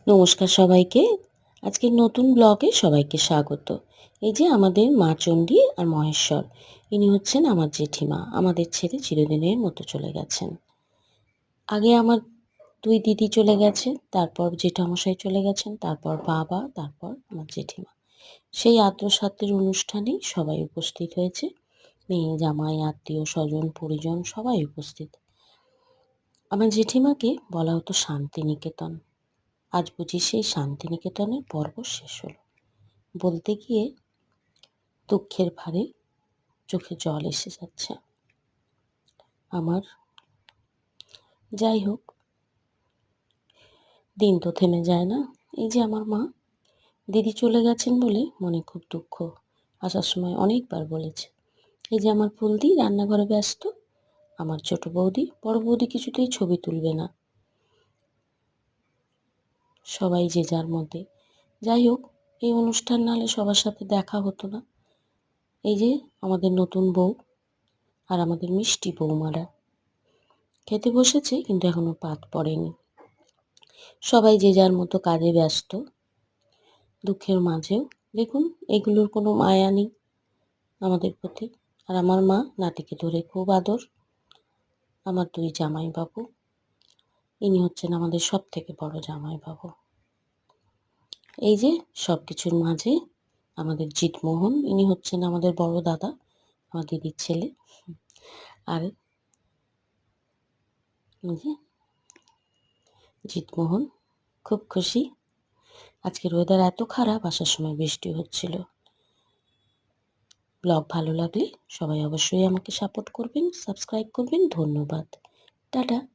নমস্কার সবাইকে। আজকের নতুন ব্লগে সবাইকে স্বাগত। এই যে আমাদের মা চণ্ডী আর মহেশ্বর, ইনি হচ্ছেন আমার জেঠিমা। আমাদের ছেড়ে চিরদিনের মতো চলে গেছেন। আগে আমার ২ দিদি চলে গেছে, তারপর জেঠামশাই চলে গেছেন, তারপর বাবা, তারপর আমার জেঠিমা। সেই আদ্র-সাদ্রের অনুষ্ঠানেই সবাই উপস্থিত হয়েছে। মেয়ে, জামাই, আত্মীয়-স্বজন, পরিজন সবাই উপস্থিত। আমার জেঠিমাকে বলা হতো শান্তিনিকেতন। আজ বুঝি সেই শান্তিনিকেতনের পর্ব শেষ হলো। বলতে গিয়ে দুঃখের ভারে চোখে জল এসে যাচ্ছে আমার। যাই হোক, দিন তো থেমে যায় না। এই যে আমার মা, দিদি চলে গেছেন বলে মনে খুব দুঃখ। আসার সময় অনেকবার বলেছে। এই যে আমার ফুলদি রান্নাঘরে ব্যস্ত, আমার ছোট বৌদি, বড় বৌদি কিছুতেই ছবি তুলবে না। সবাই যে যার মধ্যে। যাই হোক, এই অনুষ্ঠান না হলে সবার সাথে দেখা হতো না। এই যে আমাদের নতুন বউ আর আমাদের মিষ্টি বৌমারা খেতে বসেছে, কিন্তু এখনো পাত পড়েনি। সবাই যে যার মতো কাজে ব্যস্ত। দুঃখের মাঝেও দেখুন, এগুলোর কোনো মায়া নেই আমাদের প্রতি। আর আমার মা নাতিকে ধরে খুব আদর। আমার ২ জামাইবাবু, ইনি হচ্ছেন আমাদের সবথেকে বড় জামাইবাবু। এই যে সবকিছুর মাঝে আমাদের জিতমোহন, ইনি হচ্ছেন আমাদের বড় দাদা, আমার দিদির ছেলে। আর এই যে জিতমোহন খুব খুশি। আজকের ওয়েদার এত খারাপ, আসার সময় বৃষ্টি হচ্ছিল। ব্লগ ভালো লাগলে সবাই অবশ্যই আমাকে সাপোর্ট করবেন, সাবস্ক্রাইব করবেন। ধন্যবাদ। টাটা।